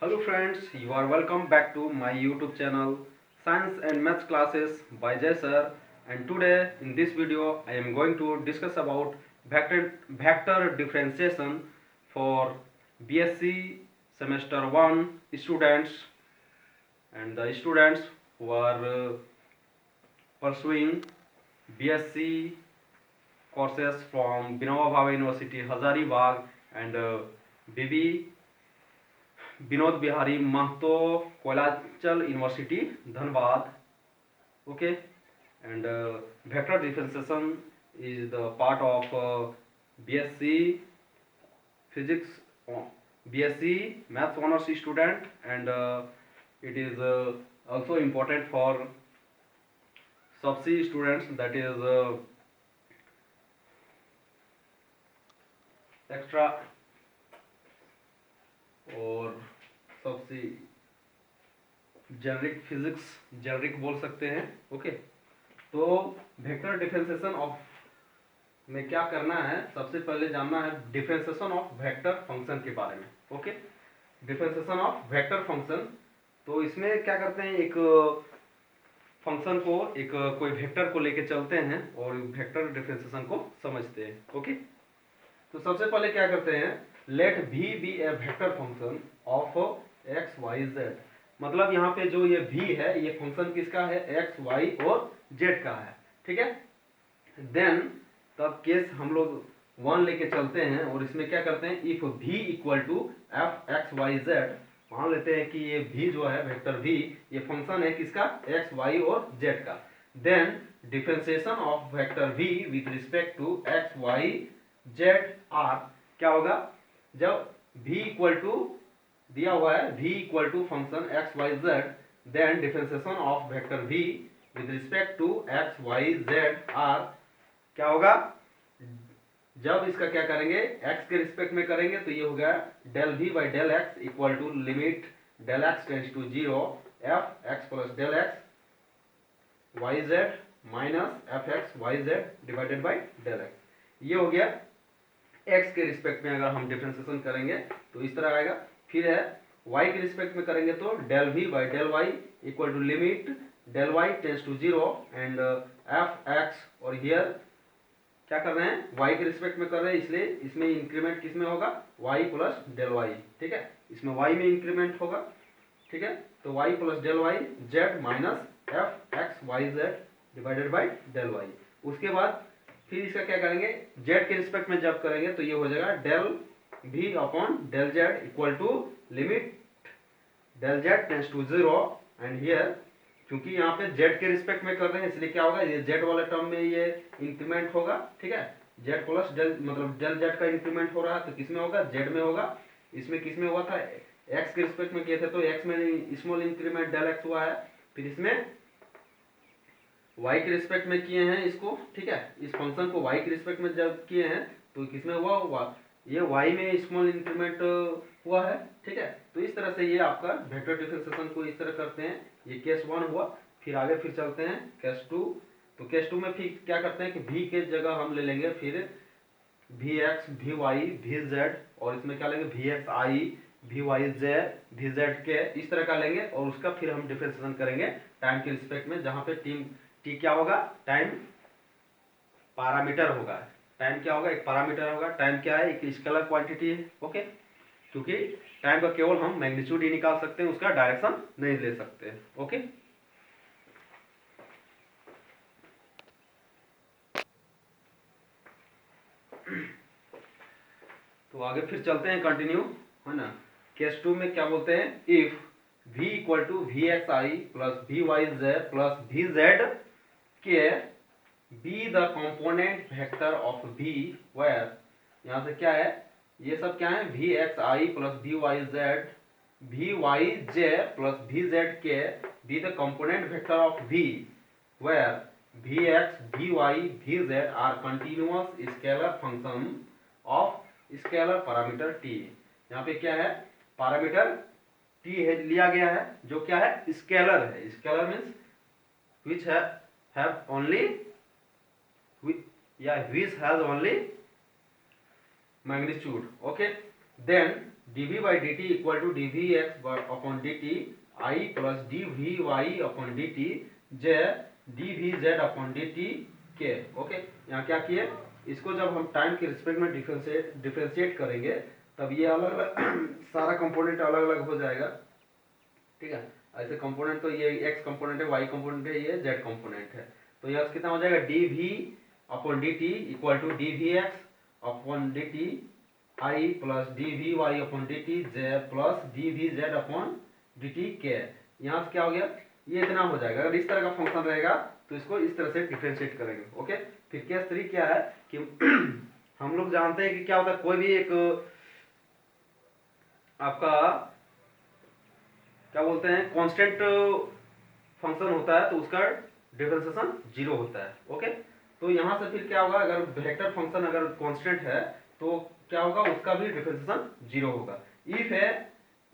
Hello friends, you are welcome back to my YouTube channel Science and Maths Classes by Jay Sir, and today in this video I am going to discuss about vector differentiation for BSc semester 1 students and the students who are pursuing BSc courses from Vinoba Bhave University Hazaribagh and BB Vinod Bihari Mahto Koylanchal university Dhanbad. Okay, and vector differentiation is the part of BSc physics, BSc maths honors student, and it is also important for subc students, that is extra और सबसे generic physics generic बोल सकते हैं. Okay, तो vector differentiation of में क्या करना है, सबसे पहले जानना है डिफरेंशिएशन ऑफ वेक्टर फंक्शन के बारे में. Okay, differentiation of vector function. तो इसमें क्या करते हैं, एक फंक्शन को, एक कोई वेक्टर को लेके चलते हैं और वेक्टर डिफरेंशिएशन को समझते हैं. ओके, तो सबसे पहले क्या करते हैं, let v be a vector function of x y z. मतलब यहाँ पे जो ये v है, ये फंक्शन किसका है, एक्स वाई और जेड का है. ठीक है, देन तब केस हम लोग 1 लेके चलते हैं और इसमें क्या करते हैं, if v equal to f x y z. मान लेते हैं कि ये v जो है, वेक्टर v, ये फंक्शन है किसका, एक्स वाई और जेड का. Then differentiation of vector v with respect to x y z are क्या होगा, जब v इक्वल टू दिया हुआ है, v equal to function x y z, then differentiation of vector v with respect to x y z are क्या होगा, जब इसका क्या करेंगे, x के रिस्पेक्ट में करेंगे तो ये हो गया del v by del x equal to limit del x tends to 0 f x plus del x y z minus f x y z divided by del x. ये हो गया x के रिस्पेक्ट में. अगर हम डिफरेंशिएशन करेंगे तो इस तरह आएगा. फिर है y के रिस्पेक्ट में करेंगे तो del v by del y equal to limit del y tends to 0 and f x. और हियर क्या कर रहे हैं, y के रिस्पेक्ट में कर रहे हैं, इसलिए इसमें इंक्रीमेंट किस में होगा, y प्लस डेल वाई. ठीक है, इसमें y में इंक्रीमेंट होगा. ठीक है, तो y plus del y z minus f x y z divided by del y. उसके बाद फिर इसका क्या करेंगे, z के रिस्पेक्ट में जब करेंगे तो ये हो जाएगा del v upon del z equal to limit del z tends to 0 and here क्योंकि यहाँ पे z के रिस्पेक्ट में कर रहे हैं, इसलिए क्या होगा, ये z वाले टर्म में ये इंक्रीमेंट होगा. ठीक है, z प्लस डेल मतलब डेल z का इंक्रीमेंट हो रहा है तो किस में होगा, z में होगा. इसमें किस में हुआ था, x के रिस्पेक्ट में किए थे तो x में स्मॉल इंक्रीमेंट डेल x हुआ है. फिर इसमें y के रिस्पेक्ट में किए हैं इसको. ठीक है, इस फंक्शन को y के रिस्पेक्ट में जब किए हैं तो किसमें हुआ, ये y में स्मॉल इंक्रीमेंट हुआ है. ठीक है, तो इस तरह से ये आपका वेक्टर डिफरेंशिएशन को इस तरह करते हैं. ये केस 1 हुआ. फिर आगे फिर चलते हैं केस 2. तो केस 2 में फिर क्या करते हैं कि v के जगह हम ले लेंगे फिर vx vy vz और इसमें क्या लेंगे vxi vyj vz के इस तरह का लेंगे और उसका फिर हम डिफरेंशिएशन करेंगे टाइम के रिस्पेक्ट में, जहाँ पे टी क्या होगा, टाइम पैरामीटर होगा. टाइम क्या होगा, एक पैरामीटर होगा. टाइम क्या है, एक स्केलर क्वांटिटी है. ओके, क्योंकि टाइम का केवल हम मैग्नीट्यूड ही निकाल सकते हैं, उसका डायरेक्शन नहीं ले सकते. ओके, तो आगे फिर चलते हैं, कंटिन्यू है ना. केस 2 में क्या बोलते हैं, if v equal to v x i plus v y z plus v z k be the component vector of v where, यहाँ से क्या है, ये सब क्या है, v x i plus v y z v y j plus v z k be the component vector of v where v x v y v z are continuous scalar function of scalar parameter t. यहाँ पे क्या है, parameter t है लिया गया है जो क्या है, स्केलर है. Scalar means which have only which has only magnitude. Okay, then dv by dt equal to dvx upon dt I plus dvy upon dt j dvz upon dt k। Okay, यहाँ क्या किए, इसको जब हम time के respect में differentiate करेंगे तब ये अलग अलग सारा कंपोनेंट अलग अलग हो जाएगा। ठीक है, ऐसे कंपोनेंट तो ये x कंपोनेंट है, y कंपोनेंट है, ये z कंपोनेंट है। तो यह कितना हो जाएगा, dv upon dt equal to dvx upon dt I plus dvy upon dt j plus dvz upon dt k। यहाँ से क्या हो गया, ये इतना हो जाएगा। अगर इस तरह का फंक्शन रहेगा तो इसको इस तरह से डिफरेंशिएट करेंगे। ओके, फिर केस 3 क्या है कि हम लोग जानते हैं कि क्या होता है, कोई भी एक आपका क्या बोलते हैं कांस्टेंट फंक्शन होता है तो उसका डिफरेंशिएशन 0 होता है। ओके, तो यहाँ से फिर क्या होगा, अगर वेक्टर फंक्शन अगर कांस्टेंट है तो क्या होगा, उसका भी डिफरेंशिएशन 0 होगा।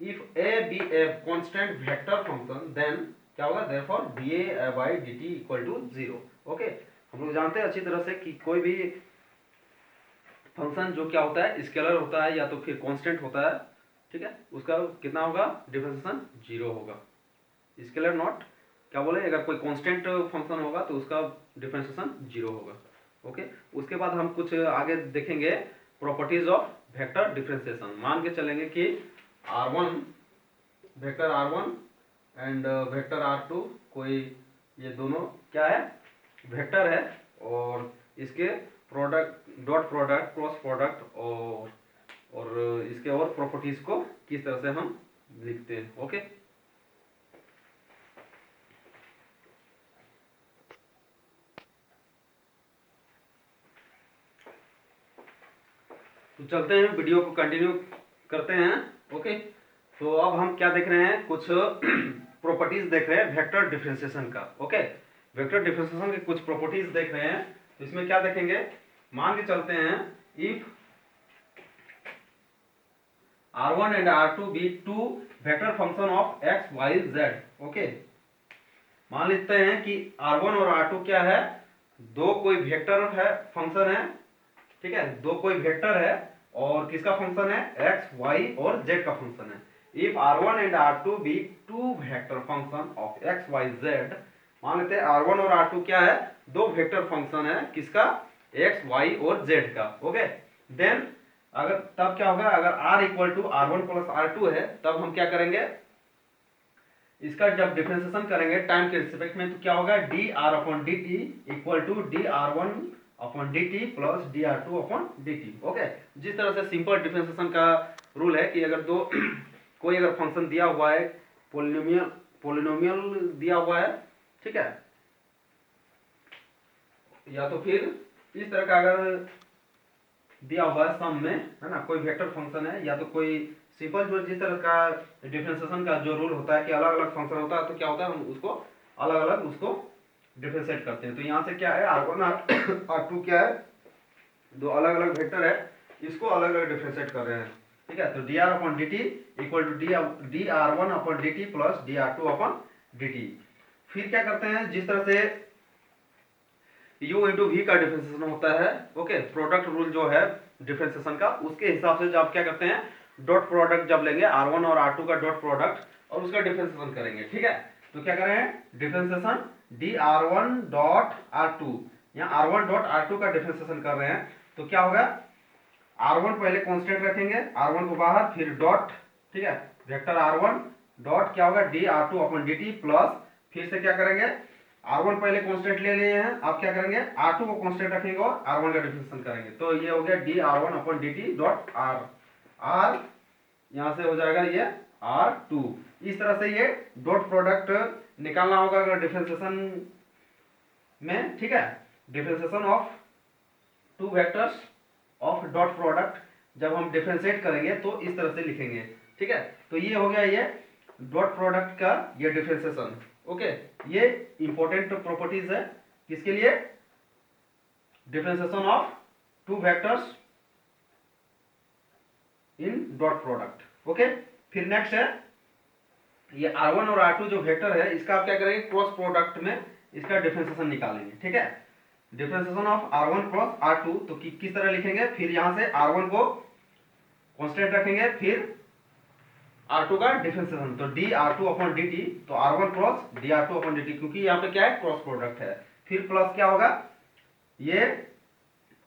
If a be a constant vector function then क्या होगा, therefore dA by dt equal to 0। Okay, हम लोग जानते हैं अच्छी तरह से कि कोई भी फंक्शन जो क्या होता है स्केलर होता है या तो फिर कांस्टेंट होता है, ठीक है, उसका कितना होगा, डिफरेंशिएशन 0 होगा। स्केलर नॉट क्या बोले, अगर कोई कांस्टेंट फंक्शन होगा तो उसका डिफरेंशिएशन 0 होगा। ओके, उसके बाद हम कुछ आगे देखेंगे प्रॉपर्टीज ऑफ वेक्टर डिफरेंशिएशन। मान के चलेंगे कि r1 vector r1 and vector r2 कोई ये दोनों क्या है, वेक्टर है, और इसके product dot product cross product और इसके और प्रॉपर्टीज को किस तरह से हम लिखते हैं। ओके, तो चलते हैं, वीडियो को कंटिन्यू करते हैं। ओके, तो अब हम क्या देख रहे हैं, कुछ प्रॉपर्टीज देख रहे हैं वेक्टर डिफरेंशिएशन का। ओके, वेक्टर डिफरेंशिएशन के कुछ प्रॉपर्टीज देख रहे हैं, तो इसमें क्या देखेंगे, मान के चलते हैं if r1 and r2 be two vector function of x y z। Okay, मान लेते हैं कि r1 और r2 क्या है, दो कोई वेक्टर है, फंक्शन है, ठीक है, दो कोई वेक्टर है और किसका फंक्शन है, x y और z का फंक्शन है। If r1 and r2 be two vector function of x y z, मान लेते हैं r1 और r2 क्या है, दो वेक्टर फंक्शन है, किसका, x y और z का। ओके, देन अगर तब क्या होगा, अगर r equal to r1 plus r2 है तब हम क्या करेंगे, इसका जब डिफरेंशिएशन करेंगे टाइम के रिस्पेक्ट में तो क्या होगा, dr upon dt equal to dr1 upon dt plus dr2 upon dt। Okay, जिस तरह से सिंपल डिफरेंशिएशन का रूल है कि अगर दो कोई अगर फंक्शन दिया हुआ है, पोलिनोमियल दिया हुआ है, ठीक है, या तो फिर इस तरह का अगर दिया हुआ है सम में, है ना, कोई वेक्टर फंक्शन है या तो कोई सिंपल जो जिस तरह का डिफरेंशिएशन का जो रूल होता है कि अलग अलग फंक्शन होता है तो क्या होता है, हम उसको अलग अलग उसको डिफरेंशिएट करते हैं। तो यहाँ से क्या है, r1 r2 क्या है, दो अलग अलग वेक्टर है, इसको अलग अलग डिफरेंशिएट कर रहे हैं। ठीक है, तो dr upon dt equal to dr1 upon dt plus dr2 upon dt। फिर क्या करते हैं, जिस तरह से u इंटू वी का डिफरेंशिएशन होता है, ओके, प्रोडक्ट रूल जो है डिफरेंशिएशन का, उसके हिसाब से जब क्या करते हैं, डॉट प्रोडक्ट जब लेंगे r1 और r2 का डॉट प्रोडक्ट और उसका डिफरेंशिएशन करेंगे। ठीक है, तो क्या कर रहे हैं, डिफरेंशिएशन dr1 डॉट r2, यहाँ r1 डॉट r2 का डिफरेंशिएशन कर रहे हैं, तो क्या होगा, r1 पहले कांस्टेंट रखेंगे, r1 को बाहर, फिर डॉट, ठीक है, वेक्टर r1 डॉट क्या होगा dr2 अपॉन dt प्लस, फिर से क्या करेंगे, r1 पहले कांस्टेंट ले लिए हैं, अब क्या करेंगे, r2 को कांस्टेंट रखेंगे और r1 का डिफरेंशिएशन करेंगे, तो ये हो गया dr1 upon dt dot r यहाँ से हो जाएगा ये r2। इस तरह से ये डॉट प्रोडक्ट निकालना होगा अगर डिफरेंशिएशन में। ठीक है, differentiation of two vectors of dot product जब हम डिफरेंशिएट करेंगे तो इस तरह से लिखेंगे। ठीक है, तो ये हो गया ये डॉट प्रोडक्ट का ये डिफरेंशिएशन। ओके, ये इंपॉर्टेंट प्रॉपर्टीज है किसके लिए, differentiation of two vectors in dot product. Okay, फिर नेक्स्ट है ये r1 और r2 जो वेक्टर है, इसका आप क्या करेंगे, क्रॉस प्रोडक्ट में इसका डिफरेंशिएशन निकालेंगे। ठीक है, differentiation of r1 cross r2, तो किस तरह लिखेंगे, फिर यहां से r1 को कांस्टेंट रखेंगे, फिर R2 का डिफरेंशिएशन, तो dR2 अपॉन dt, तो R1 cross dR2 upon dt, क्योंकि यहाँ पे क्या है, क्रॉस प्रोडक्ट है। फिर प्लस क्या होगा, ये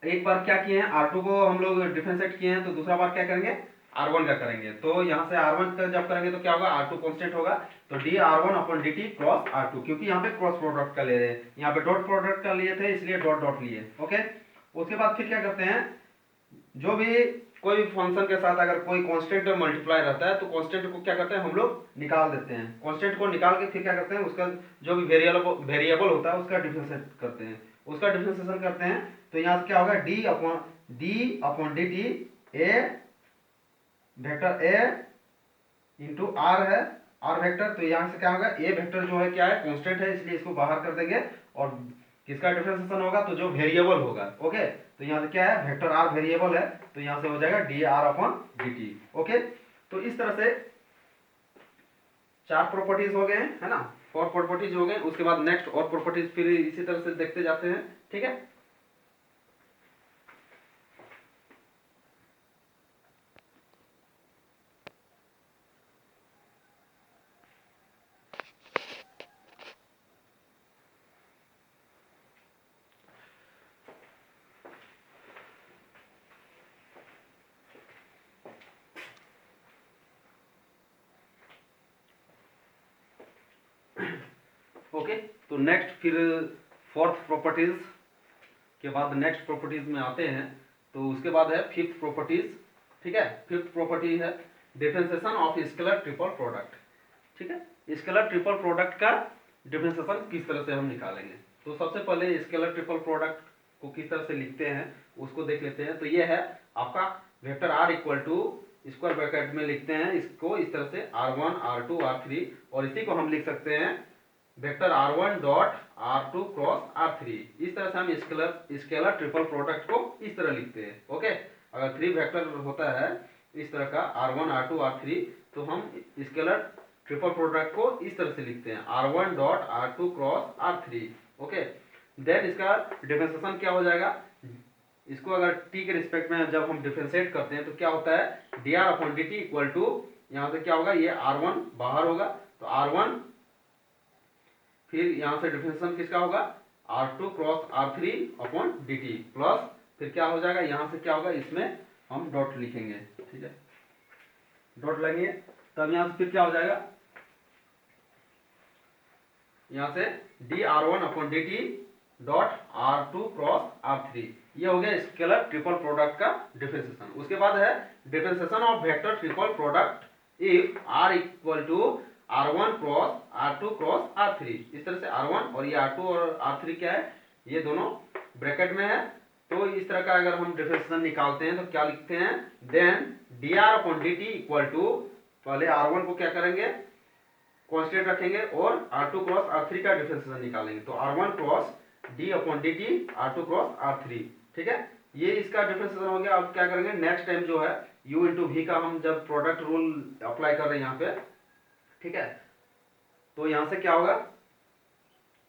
एक बार क्या किए हैं, R2 को हम लोग डिफरेंशिएट किए हैं, तो दूसरा बार क्या करेंगे, R1 का करेंगे। तो यहाँ से R1 का जब करेंगे तो क्या होगा, R2 कांस्टेंट होगा, तो dR1 upon dt cross R2, क्योंकि यहाँ पे क्रॉस प्रोडक्ट का ले रहे हैं, यहाँ पे डॉट प्रोडक्ट का लिए थे इसलिए डॉट डॉट लिए। ओके, उसके बाद फिर क्या करते हैं, जो भी कोई फंक्शन के साथ अगर कोई कांस्टेंट मल्टीप्लाई रहता है तो कांस्टेंट को क्या करते हैं, हम लोग निकाल देते हैं। कांस्टेंट को निकाल के फिर क्या करते हैं, उसका जो भी वेरिएबल होता है उसका डिफरेंशिएट करते हैं, उसका डिफरेंशिएशन करते हैं। तो यहाँ से क्या होगा, d upon dt, a vector a into r है, आर वेक्टर, तो यहाँ से क्या होगा, ए वेक्टर जो है क्या है, कांस्टेंट है, इसलिए इसको बाहर कर देंगे, और किसका डिफरेंशिएशन होगा, तो जो वेरिएबल होगा। ओके, तो यहाँ से क्या है, वेक्टर आर वेरिएबल है, तो यहाँ से हो जाएगा dr अपॉन dt। ओके, तो इस तरह से 4 प्रॉपर्टीज हो गए हैं, है ना, 4 प्रॉपर्टीज हो गए। उसके बाद नेक्स्ट और प्रॉपर्टीज फिर इसी तरह से देखते जाते हैं, ठीक है। ओके, तो नेक्स्ट फिर 4th प्रॉपर्टीज के बाद नेक्स्ट प्रॉपर्टीज में आते हैं, तो उसके बाद है 5th प्रॉपर्टीज, ठीक है। 5th प्रॉपर्टी है differentiation of scalar triple product, ठीक है। स्केलर ट्रिपल प्रोडक्ट का डिफरेंशिएशन किस तरह से हम निकालेंगे, तो सबसे पहले स्केलर ट्रिपल प्रोडक्ट को किस तरह से लिखते हैं उसको देख लेते हैं। तो ये है आपका vector r equal to square bracket में लिखते हैं इसको इस तरह से r1 r2 r3, और इसी को हम लिख सकते हैं vector r1 dot r2 cross r3। इस तरह से हम स्केलर ट्रिपल प्रोडक्ट को इस तरह लिखते हैं। ओके, अगर 3 वेक्टर होता है इस तरह का r1 r2 r3, तो हम स्केलर ट्रिपल प्रोडक्ट को इस तरह से लिखते हैं r1 dot r2 cross r3। Okay, then इसका डिफरेंशिएशन क्या हो जाएगा, इसको अगर t के रिस्पेक्ट में जब हम डिफरेंशिएट करते हैं तो क्या होता है, dr upon dt equal to, यहाँ से क्या होगा, ये r1 बाहर होगा, तो r1, फिर यहाँ से डिफरेंशिएशन किसका होगा, r2 cross r3 upon dt, plus फिर क्या हो जाएगा, यहाँ से क्या होगा, इसमें हम डॉट लिखेंगे, ठीक है, डॉट लगेंगे, तब यहाँ से फिर क्या हो जाएगा, यहाँ से dr1 upon dt dot r2 cross r3, ये हो गया स्केलर ट्रिपल प्रोडक्ट का डिफरेंशिएशन। उसके बाद है differentiation of vector triple product if r equal to r1 cross r2 cross r3। इस तरह से r1 और ये r2 और r3 क्या है, ये दोनों ब्रैकेट में है, तो इस तरह का अगर हम डिफरेंशिएशन निकालते हैं तो क्या लिखते हैं, then dr upon dt equal to, पहले r1 को क्या करेंगे, कांस्टेंट रखेंगे, और r2 क्रॉस r3 का डिफरेंशिएशन निकालेंगे, तो r1 cross d upon dt r2 cross r3, ठीक है। ये इसका डिफरेंशिएशन हो गया। अब क्या करेंगे, नेक्स्ट टाइम जो है u इंटू v का हम जब प्रोडक्ट रूल अप्लाई कर रहे हैं यहाँ पे, ठीक है, तो यहाँ से क्या होगा,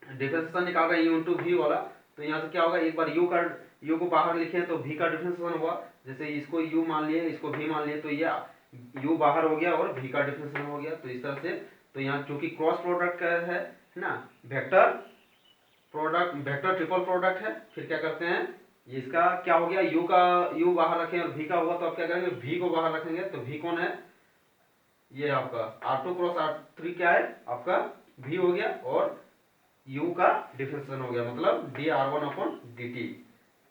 डिफरेंशिएशन निकाल रहे हैं u इंटू v वाला, तो यहाँ से क्या होगा, एक बार u को बाहर लिखे तो v का डिफरेंशिएशन हुआ, जैसे इसको u मान लिए इसको v मान लिए, तो ये u बाहर हो गया और v का डिफरेंशिएशन हो गया, तो इस तरह से। तो यहाँ चूंकि क्रॉस प्रोडक्ट का है ना, वेक्टर ट्रिपल प्रोडक्ट है, फिर क्या करते हैं, इसका क्या हो गया, u बाहर रखें और v का होगा, तो आप क्या करेंगे, v को बाहर रखेंगे, तो v कौन है, ये आपका r2 क्रॉस r3 क्या है, आपका v हो गया, और u का डिफरेंशिएशन हो गया, मतलब dr1 अपॉन dt,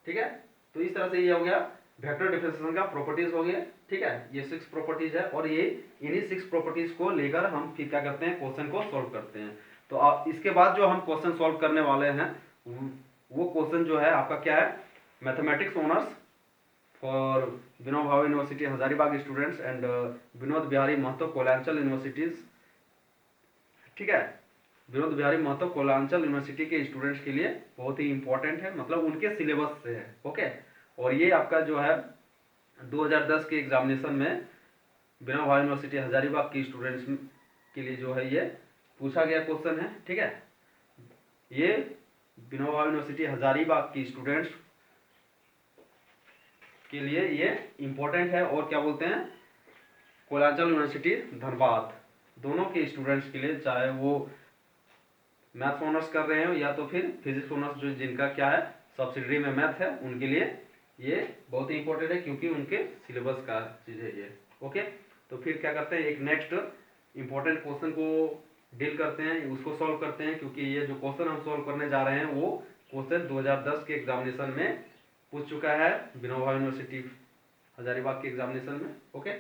ठीक है। तो इस तरह से ये हो गया वेक्टर डिफरेंशिएशन का प्रॉपर्टीज हो गया, ठीक है। ये 6 प्रॉपर्टीज है, और ये इन्हीं 6 प्रॉपर्टीज को लेकर हम फिर क्या करते हैं, क्वेश्चन को सॉल्व करते हैं। तो इसके बाद जो हम क्वेश्चन सॉल्व करने वाले हैं वो क्वेश्चन जो है आपका क्या है, mathematics honours for Vinoba Bhave university Hazaribagh students and Vinod Bihari Mahato Koyalanchal universities, ठीक है। विनोद बिहारी महतो कोयलांचल यूनिवर्सिटी के स्टूडेंट्स के लिए बहुत ही इंपॉर्टेंट है, मतलब उनके सिलेबस से है। ओके, और ये आपका जो है 2010 के एग्जामिनेशन में विनोबा भावे यूनिवर्सिटी हजारीबाग की स्टूडेंट्स के लिए जो है ये पूछा गया क्वेश्चन है, ठीक है। ये विनोबा भावे यूनिवर्सिटी हजारीबाग की स्टूडेंट्स के लिए ये इंपॉर्टेंट है, और क्या बोलते हैं, कोयलांचल यूनिवर्सिटी धनबाद, दोनों के स्टूडेंट्स के लिए, चाहे वो मैथ्स ऑनर्स कर रहे हो या तो फिर फिजिक्स ऑनर्स, जो जिनका क्या है सब्सिडरी में मैथ है, उनके लिए ये बहुत ही इंपॉर्टेंट है क्योंकि उनके सिलेबस का चीज़ है ये। ओके, तो फिर क्या करते हैं, एक नेक्स्ट इंपॉर्टेंट क्वेश्चन को डील करते हैं, उसको सॉल्व करते हैं, क्योंकि ये जो क्वेश्चन हम सॉल्व करने जा रहे हैं वो क्वेश्चन 2010 के एग्जामिनेशन में पूछ चुका है, विनोबा यूनिवर्सिटी हजारीबाग के एग्जामिनेशन में। ओके,